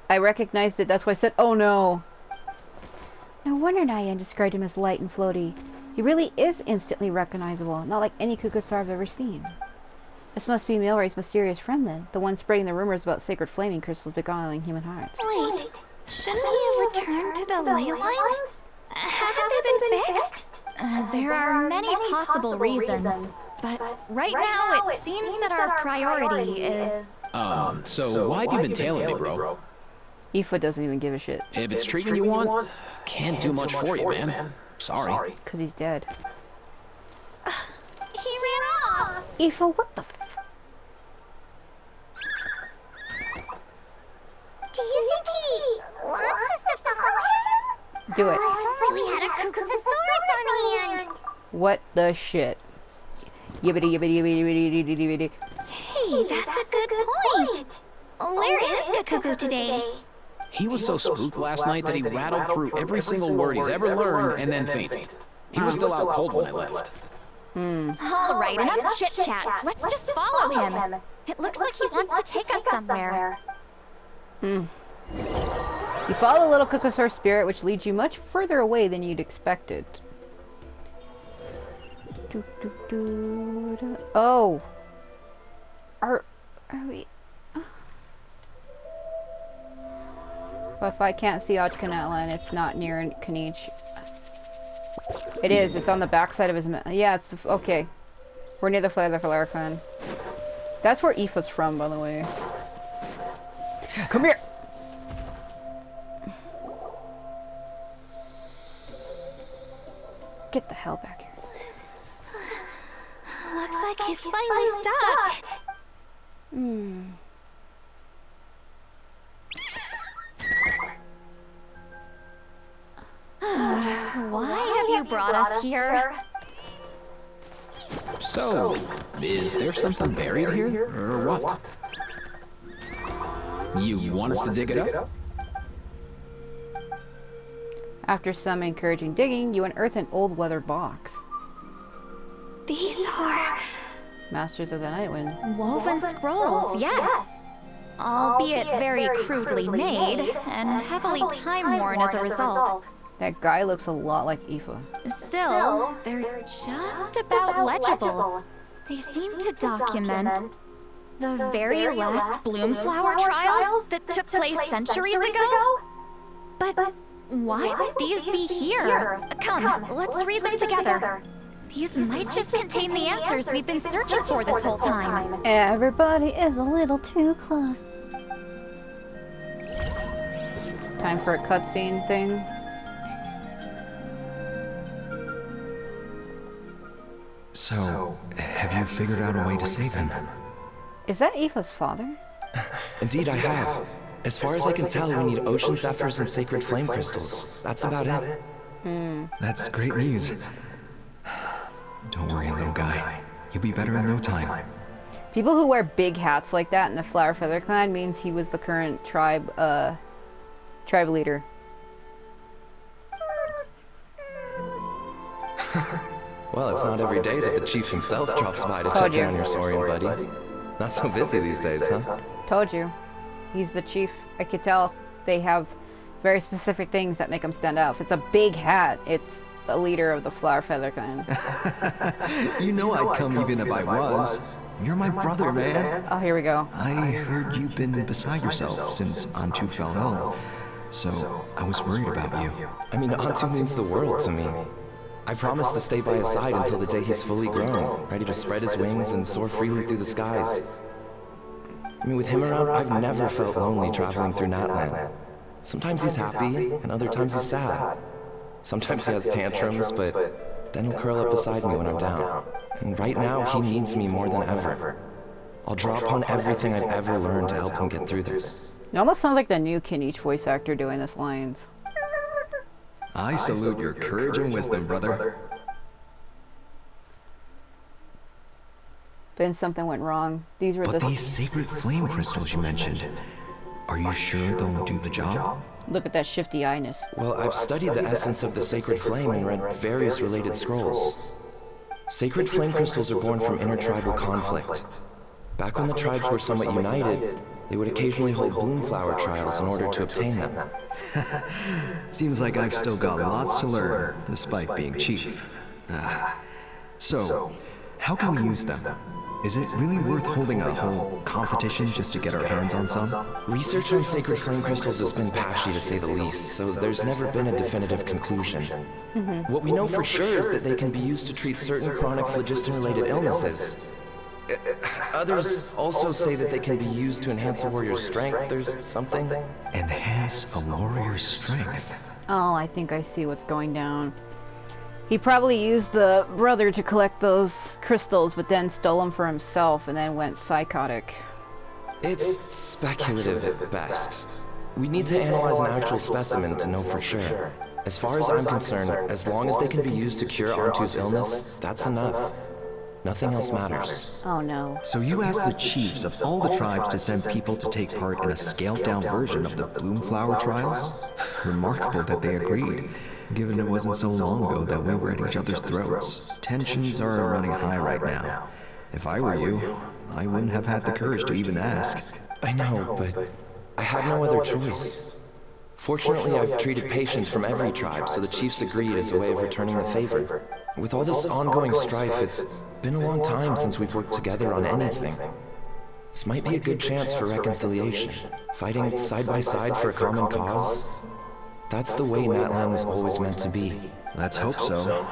I recognized it, that's why I said, oh no. No wonder Nyan described him as light and floaty. He really is instantly recognizable, not like any Qucusaur I've ever seen. This must be Milray's mysterious friend then, the one spreading the rumors about sacred flaming crystals beguiling human hearts.
Wait, shouldn't we have returned to the ley lines? Haven't they been fixed?
There are many possible reasons, but right now it seems that our priority is...
So why have you been tailing me, bro?
Aoife doesn't even give a shit.
If it's treatment you want, can't do much for you, man. Sorry.
Because he's dead.
He ran off!
Aoife, what the f...
Do you think he wants us to follow him?
Do it.
If only we had a Qucusaurus on hand.
What the shit? Yibbity yibbity yibbity yibbity yibbity yibbity.
Hey, that's a good point. Where is Qucusaur today?
He was so spooked last night that he rattled through every single word he's ever learned and then fainted. He was still out cold when I left.
All right, enough chit-chat. Let's just follow him. It looks like he wants to take us somewhere.
You follow the little Qucusaur spirit, which leads you much further away than you'd expected. Oh! Are we... But if I can't see Ochkanatlan, it's not near Kanich. It is, it's on the backside of his... Yeah, it's... Okay. We're near the Flower Clan. That's where Aoife's from, by the way. Come here! Get the hell back here.
Looks like he's finally stopped.
Why have you brought us here?
So, is there something buried here, or what? You want us to dig it up?
After some encouraging digging, you unearth an old weathered box.
These are...
Masters of the Nightwind.
Woven scrolls, yes. albeit very crudely made, and heavily time-worn as a result.
That guy looks a lot like Aoife.
Still, they're just about legible. They seem to document the very last Bloomflower trials that took place centuries ago? But why would these be here? Come, let's read them together. These might just contain the answers we've been searching for this whole time.
Everybody is a little too close. Time for a cutscene thing.
So, have you figured out a way to save him?
Is that Aoife's father?
Indeed, I have. As far as I can tell, we need ocean zephyrs and sacred flame crystals. That's about it.
That's great news. Don't worry, little guy. You'll be better in no time.
People who wear big hats like that in the Flower Feather Clan means he was the current tribe leader.
Well, it's not every day that the chief himself drops by to check in on your Saurian buddy. Not so busy these days, huh?
Told you. He's the chief. I could tell they have very specific things that make him stand out. If it's a big hat, it's the leader of the Flower Feather Clan.
You know I'd come even if I was. You're my brother, man.
Oh, here we go.
I heard you've been beside yourself since Antu fell ill, so I was worried about you.
I mean, Antu means the world to me. I promised to stay by his side until the day he's fully grown, ready to spread his wings and soar freely through the skies. I mean, with him around, I've never felt lonely traveling through Natlan. Sometimes he's happy, and other times he's sad. Sometimes he has tantrums, but then he'll curl up beside me when I'm down. And right now, he needs me more than ever. I'll draw upon everything I've ever learned to help him get through this.
It almost sounds like the new Kinich voice actor doing this lines.
I salute your courage and wisdom, brother.
Then something went wrong. These were
But these sacred flame crystals you mentioned, are you sure they'll do the job?
Look at that shifty eyeness.
Well, I've studied the essence of the sacred flame and read various related scrolls. Sacred flame crystals are born from intertribal conflict. Back when the tribes were somewhat united, they would occasionally hold Bloomflower trials in order to obtain them.
Seems like I've still got lots to learn, despite being chief. So, how can we use them? Is it really worth holding a whole competition just to get our hands on some?
Research on sacred flame crystals has been patchy to say the least, so there's never been a definitive conclusion. What we know for sure is that they can be used to treat certain chronic phlogiston-related illnesses. Others also say that they can be used to enhance a warrior's strength. There's something.
Enhance a warrior's strength?
Oh, I think I see what's going down. He probably used the brother to collect those crystals, but then stole them for himself and then went psychotic.
It's speculative at best. We need to analyze an actual specimen to know for sure. As far as I'm concerned, as long as they can be used to cure Antu's illness, that's enough. Nothing else matters.
Oh no.
So you asked the chiefs of all the tribes to send people to take part in a scaled-down version of the Bloomflower trials? Remarkable that they agreed, given it wasn't so long ago that we were at each other's throats. Tensions are running high right now. If I were you, I wouldn't have had the courage to even ask.
I know, but I had no other choice. Fortunately, I've treated patients from every tribe, so the chiefs agreed as a way of returning the favor. With all this ongoing strife, it's been a long time since we've worked together on anything. This might be a good chance for reconciliation. Fighting side by side for a common cause. That's the way Natlan was always meant to be.
Let's hope so.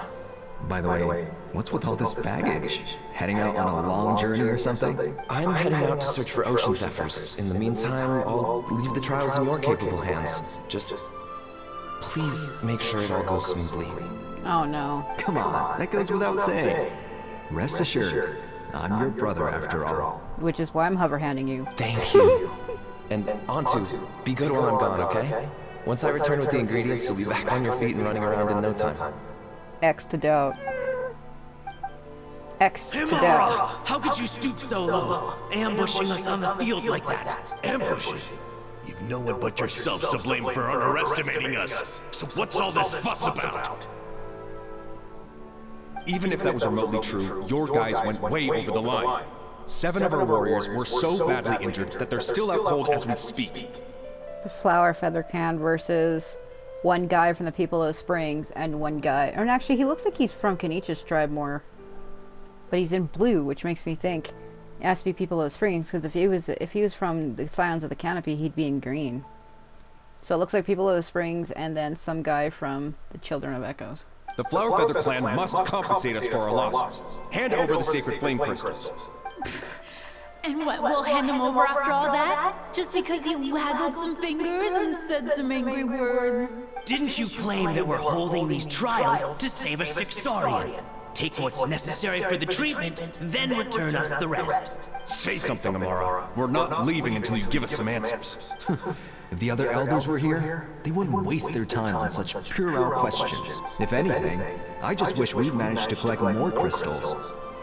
By the way, what's with all this baggage? Heading out on a long journey or something?
I'm heading out to search for ocean zephyrs. In the meantime, I'll leave the trials in your capable hands. Just please make sure it all goes smoothly.
Oh no.
Come on, that goes without saying. Rest assured, I'm your brother after all.
Which is why I'm hover-handing you.
Thank you. And Antu, be good while I'm gone, okay? Once I return with the ingredients, you'll be back on your feet and running around in no time.
X to doubt. X to
Himara!
doubt.
How could you stoop so low, ambushing us on the field like that?
Ambushing? You've no one but yourself to blame for underestimating us. So what's all this fuss about?
Even if that was remotely true, your guys went way over the line. 7 of our warriors were so badly injured that they're still out cold as we speak.
The Flower Feather Clan versus one guy from the People of the Springs and one guy... Or actually, he looks like he's from Kenichi's tribe more. But he's in blue, which makes me think it has to be People of the Springs, because if he was from the Scions of the Canopy, he'd be in green. So it looks like People of the Springs and then some guy from the Children of Echoes.
The Flower Feather Clan must compensate us for our losses. Hand over the sacred flame crystals.
And what, we'll hand them over after all that? Just because you waggled some fingers and said some angry words?
Didn't you claim that we're holding these trials to save a Qucusaurian? Take what's necessary for the treatment, then return us the rest.
Say something, Amara. We're not leaving until you give us some answers.
If the other elders were here, they wouldn't waste their time on such puerile questions. If anything, I just wish we'd managed to collect more crystals.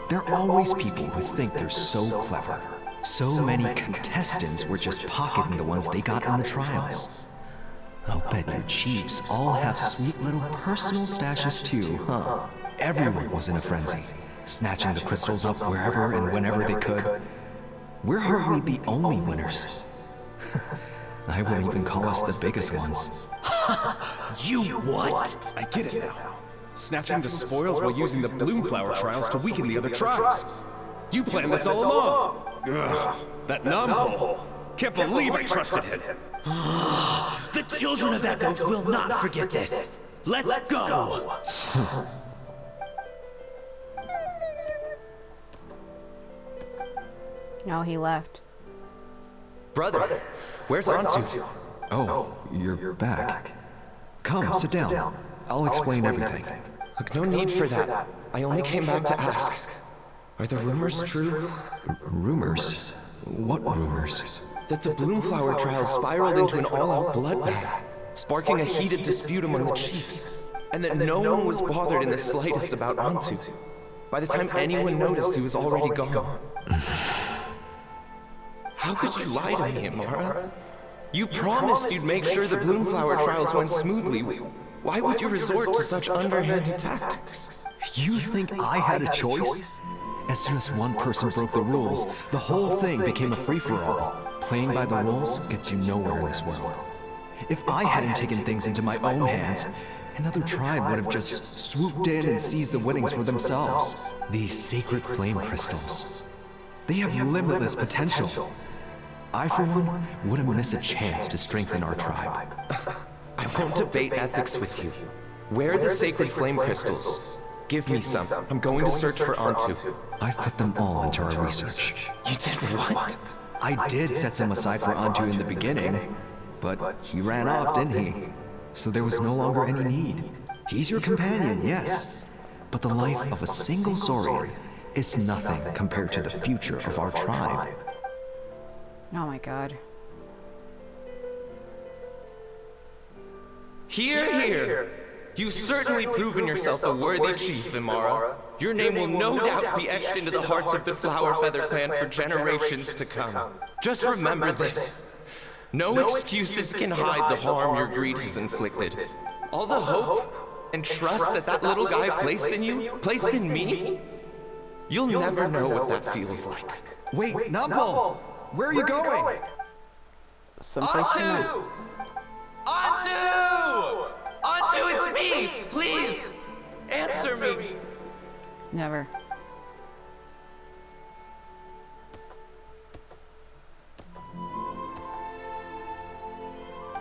There are always people who think they're so clever. So many contestants were just pocketing the ones they got in the trials. I'll bet your chiefs all have sweet little personal stashes too, huh? Everyone was in a frenzy, snatching the crystals up wherever and whenever they could. We're hardly the only winners. I wouldn't even call us the biggest ones.
You what?
I get it now. Snatching the spoils while using the Bloomflower trials to weaken the other tribes. You planned this all along. Ugh, that numbhole. Can't believe I trusted him.
The Children of Echoes will not forget this. Let's go!
No, he left.
Brother, where's Antu?
Oh, you're back. Come, sit down. I'll explain everything.
Look, no need for that. I only came back to ask. Are the rumors true?
Rumors? What rumors?
That the Bloomflower trials spiraled into an all-out bloodbath, sparking a heated dispute among the chiefs, and that no one was bothered in the slightest about Antu. By the time anyone noticed, he was already gone. How could you lie to me, Amara? You promised you'd make sure the Bloomflower trials went smoothly. Why would you resort to such underhanded tactics?
You think I had a choice? As soon as one person broke the rules, the whole thing became a free-for-all. Playing by the rules gets you nowhere in this world. If I hadn't taken things into my own hands, another tribe would have just swooped in and seized the winnings for themselves. These sacred flame crystals, they have limitless potential. I, for one, wouldn't miss a chance to strengthen our tribe.
I won't debate ethics with you. Where are the sacred flame crystals? Give me some. I'm going to search for Antu.
I've put them all into our research.
You did what?
I did set some aside for Antu in the beginning, but he ran off, didn't he? So there was no longer any need. He's your companion, yes, but the life of a single Saurian is nothing compared to the future of our tribe.
Oh my god.
Hear, hear! You've certainly proven yourself a worthy chief, Imara. Your name will no doubt be etched into the hearts of the Flower Feather Clan for generations to come. Just remember this. No excuses can hide the harm your greed has inflicted. All the hope and trust that that little guy placed in you, placed in me, you'll never know what that feels like.
Wait, Nampo! Where are you going?
Antu! Antu! Antu, it's me! Please! Answer me!
Never.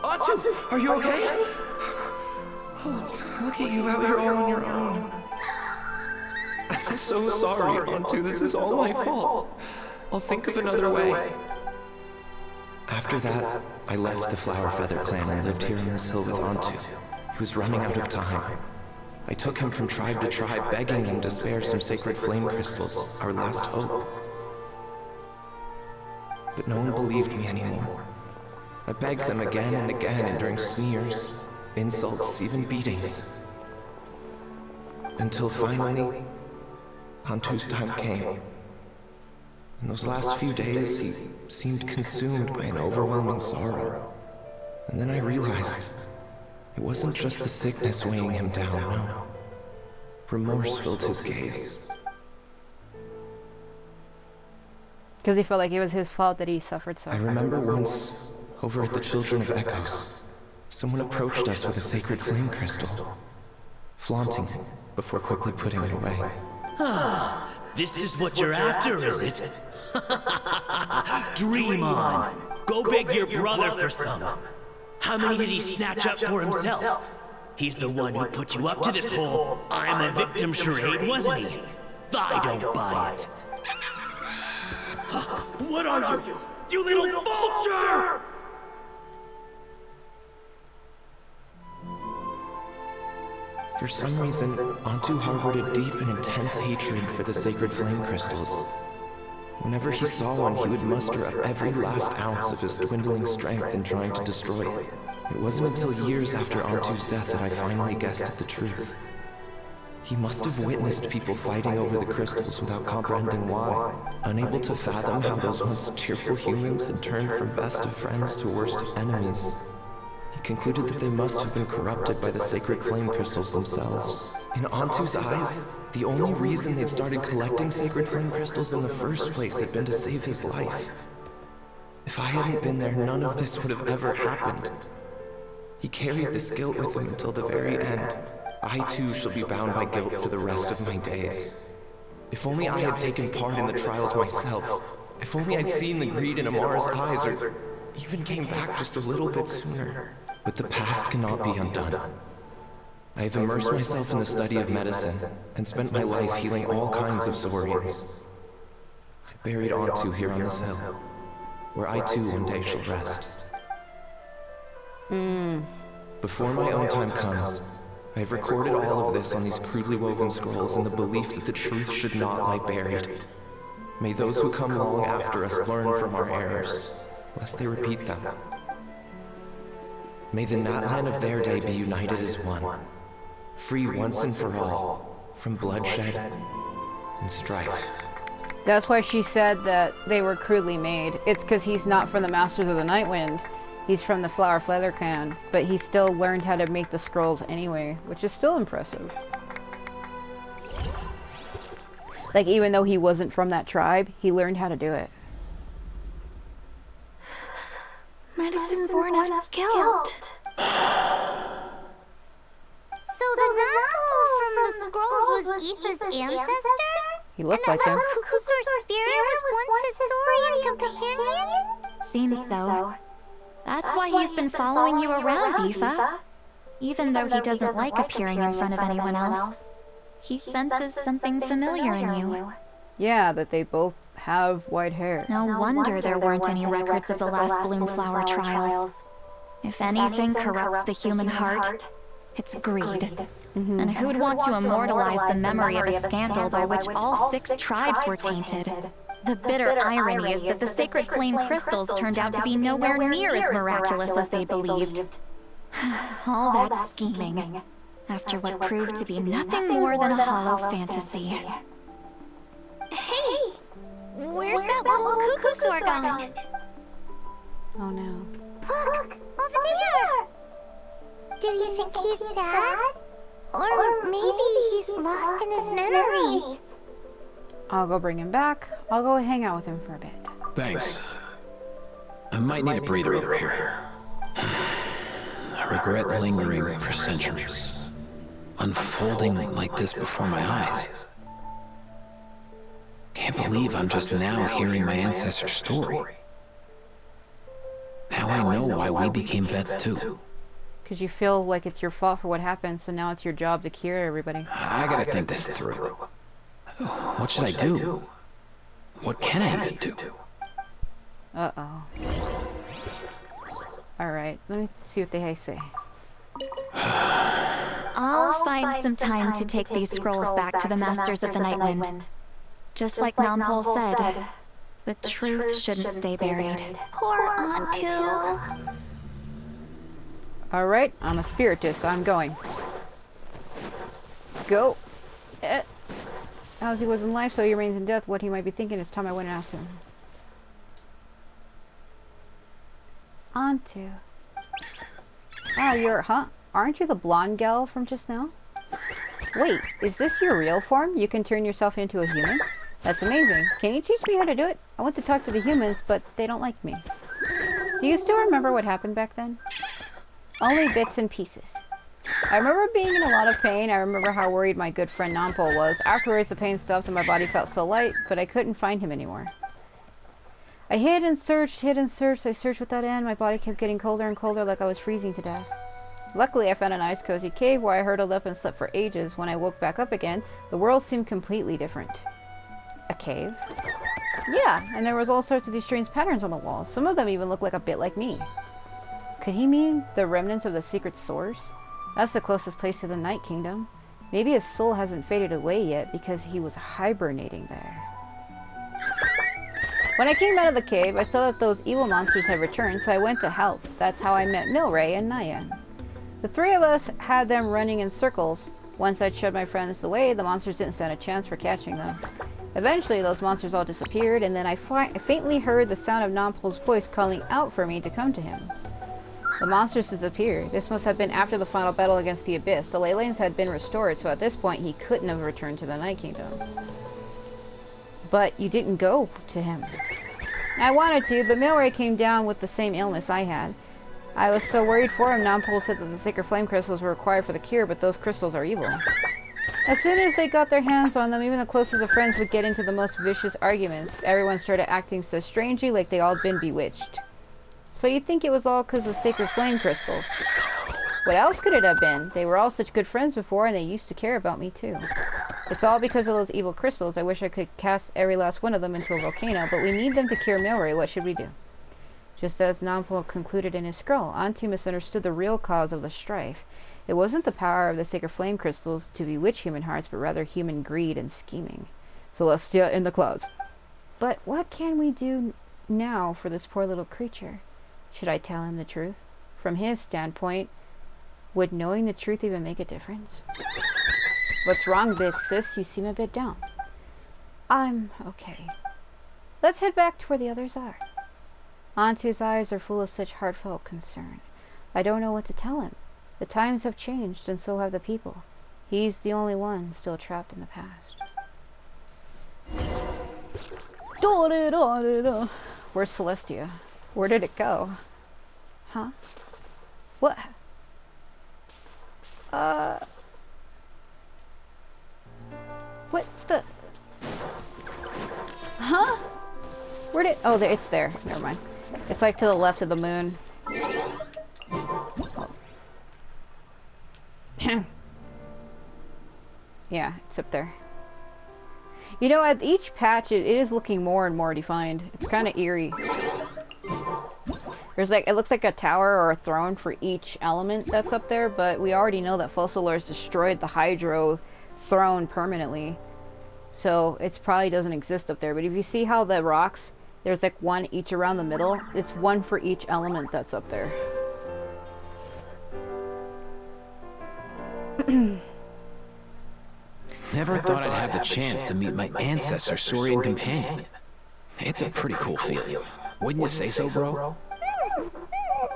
Antu, are you okay? Oh, look at you out here all on your own. I'm so sorry, Antu. This is all my fault. I'll think of another way. After that, I left the Flower Feather Clan and lived here on this hill with Antu. He was running out of time. I took him from tribe to tribe, begging them to spare some sacred flame crystals, our last hope. But no one believed me anymore. I begged them again and again, enduring sneers, insults, even beatings. Until finally, Antu's time came. In those last few days, he seemed consumed by an overwhelming sorrow. And then I realized it wasn't just the sickness weighing him down, no. Remorse filled his gaze.
Because he felt like it was his fault that he suffered so.
I remember once, over at the Children of Echoes, someone approached us with a sacred flame crystal, flaunting it before quickly putting it away.
Ah, this is what you're after, is it? Dream on. Go beg your brother for some. How many did he snatch up for himself? He's the one who put you up to this whole I'm a victim charade, wasn't he? I don't buy it. What are you? You little vulture!
For some reason, Antu harbored a deep and intense hatred for the sacred flame crystals. Whenever he saw one, he would muster up every last ounce of his dwindling strength in trying to destroy it. It wasn't until years after Antu's death that I finally guessed at the truth. He must have witnessed people fighting over the crystals without comprehending why, unable to fathom how those once cheerful humans had turned from best of friends to worst of enemies. He concluded that they must have been corrupted by the sacred flame crystals themselves. In Antu's eyes, the only reason they'd started collecting sacred flame crystals in the first place had been to save his life. If I hadn't been there, none of this would have ever happened. He carried this guilt with him until the very end. I too shall be bound by guilt for the rest of my days. If only I had taken part in the trials myself. If only I'd seen the greed in Amara's eyes, or even came back just a little bit sooner. But the past cannot be undone. I have immersed myself in the study of medicine, and spent my life healing all kinds of Saurians. I buried Antu here on this hill, where I too one day shall rest. Before my own time comes, I have recorded all of this on these crudely woven scrolls in the belief that the truth should not lie buried. May those who come long after us learn from our errors, lest they repeat them. May the Natlan of their day be united as one, free once and for all from bloodshed and strife.
That's why she said that they were crudely made. It's because he's not from the Masters of the Nightwind. He's from the Flower Feather Clan, but he still learned how to make the scrolls anyway, which is still impressive. Like, even though he wasn't from that tribe, he learned how to do it.
Medicine born of guilt.
So the non-pole from the scrolls was Aoife's ancestor?
He looked
and
like him.
And the little Qucusaur spirit was once his Saurian companion?
Seems so. That's why he's been following you around, Aoife. Even though he doesn't like appearing in front of anyone else, he senses something familiar in you.
Yeah, that they both have white hair.
No wonder there weren't any records of the last Bloomflower trials. If anything corrupts the human heart, it's greed. And who'd want to immortalize the memory of a scandal by which all 6 tribes were tainted? The bitter irony is that the sacred flame crystals turned out to be nowhere near as miraculous as they believed. All that scheming, after what proved to be nothing more than a hollow fantasy.
Hey! Where's that little Qucusaur going?
Oh no.
Look! Over there! Do you think he's sad? Or maybe he's lost in his memories?
I'll go bring him back. I'll go hang out with him for a bit.
Thanks. I might need a breather over here. I regret lingering for centuries, unfolding like this before my eyes. Can't believe I'm just now hearing my ancestor's story. Now I know why we became vets too.
Because you feel like it's your fault for what happened, so now it's your job to cure everybody.
I gotta think this through. What should I do? What can I even do?
Uh-oh. Alright, let me see what they say.
I'll find some time to take these scrolls back to the Masters of the Nightwind. Just like Nampol said, the truth shouldn't stay buried.
Poor Antu.
Alright, I'm a spiritist, so I'm going. Go! As he was in life, so he remains in death. What he might be thinking, it's time I went and asked him. Antu. Oh, aren't you the blonde gal from just now? Wait, is this your real form? You can turn yourself into a human? That's amazing. Can you teach me how to do it? I want to talk to the humans, but they don't like me. Do you still remember what happened back then? Only bits and pieces. I remember being in a lot of pain. I remember how worried my good friend Nampol was. Afterwards, the pain stopped and my body felt so light, but I couldn't find him anymore. I hid and searched. I searched without end. My body kept getting colder and colder, like I was freezing to death. Luckily, I found a nice cozy cave where I hurtled up and slept for ages. When I woke back up again, the world seemed completely different. A cave? Yeah, and there was all sorts of these strange patterns on the walls. Some of them even looked like a bit like me. Could he mean the remnants of the secret source? That's the closest place to the Night Kingdom. Maybe his soul hasn't faded away yet because he was hibernating there. When I came out of the cave, I saw that those evil monsters had returned, so I went to help. That's how I met Milray and Naya. The three of us had them running in circles. Once I'd showed my friends the way, the monsters didn't stand a chance for catching them. Eventually, those monsters all disappeared, and then I faintly heard the sound of Nampol's voice calling out for me to come to him. The monsters disappeared. This must have been after the final battle against the Abyss. The ley lines had been restored, so at this point he couldn't have returned to the Night Kingdom. But you didn't go to him. I wanted to, but Milray came down with the same illness I had. I was so worried for him. Nampol said that the sacred flame crystals were required for the cure, but those crystals are evil. As soon as they got their hands on them, even the closest of friends would get into the most vicious arguments. Everyone started acting so strangely, like they all been bewitched. So you think it was all because of sacred flame crystals? What else could it have been? They were all such good friends before, and they used to care about me too. It's all because of those evil crystals. I wish I could cast every last one of them into a volcano, but we need them to cure Milray. What should we do? Just as Nampol concluded in his scroll, Antu misunderstood the real cause of the strife. It wasn't the power of the sacred flame crystals to bewitch human hearts, but rather human greed and scheming. Celestia in the clouds. But what can we do now for this poor little creature? Should I tell him the truth? From his standpoint, would knowing the truth even make a difference? What's wrong, big sis? You seem a bit down. I'm okay. Let's head back to where the others are. Antu's eyes are full of such heartfelt concern. I don't know what to tell him. The times have changed, and so have the people. He's the only one still trapped in the past. Where's Celestia? Where did it go? Huh? What? What the? Huh? Where did? Oh, there, it's there. Never mind. It's like to the left of the moon. Oh. Yeah, it's up there. You know, at each patch, it is looking more and more defined. It's kind of eerie. There's like, it looks like a tower or a throne for each element that's up there, but we already know that Fossilor's destroyed the Hydro throne permanently. So it probably doesn't exist up there. But if you see how the rocks, there's like one each around the middle, it's one for each element that's up there.
Never thought I'd have the chance to meet my ancestor, Saurian companion. It's a pretty cool feeling. Wouldn't you say so, bro?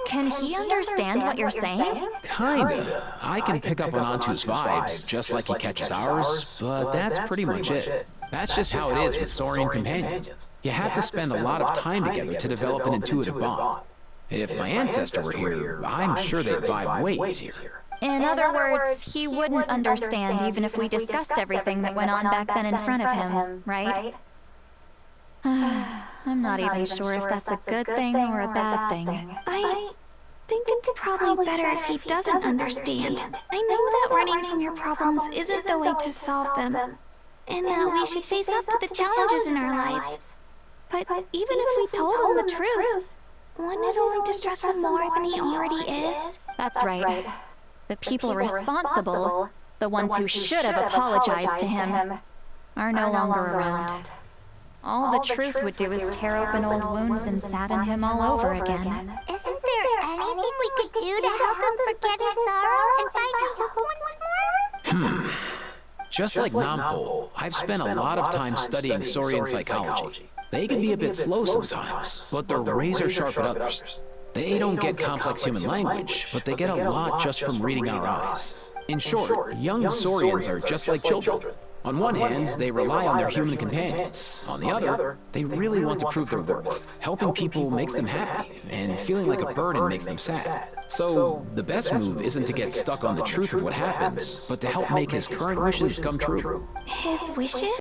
Can he understand what you're saying?
Kinda. I can pick up on Antu's vibes, just like he catches ours, but that's pretty much it. That's just how it is with Saurian companions. You have to spend a lot of time together to develop an intuitive bond. If my ancestor were here, I'm sure they'd vibe way easier.
In other words, he wouldn't understand even if we discussed everything that went on back then in front of him, right? I'm not even sure if that's a good thing or a bad thing.
I think it's probably better if he doesn't understand. I know that running from your problems isn't the way to solve them, and that we should face up to the challenges in our lives. But even if we told him the truth, wouldn't it only distress him more than he already is?
That's right. The people responsible, the ones who should have apologized to him, are no longer around. All the truth would do is tear open old wounds and sadden him all over again.
Isn't there anything we could do to help him forget his sorrow and find hope once more?
Just like Nampol, I've spent a lot of time studying Saurian psychology. They can be a bit slow sometimes, but they're razor sharp at others. They don't get complex human language, but they get a lot just from reading our eyes. In short, young Saurians are just like children. On one hand, they rely on their human companions. On the other, they really want to prove their worth. Helping people makes them happy, and feeling like a burden makes them sad. So, the best move isn't to get stuck on the truth of what happens, but to help make his current wishes come true.
His wishes?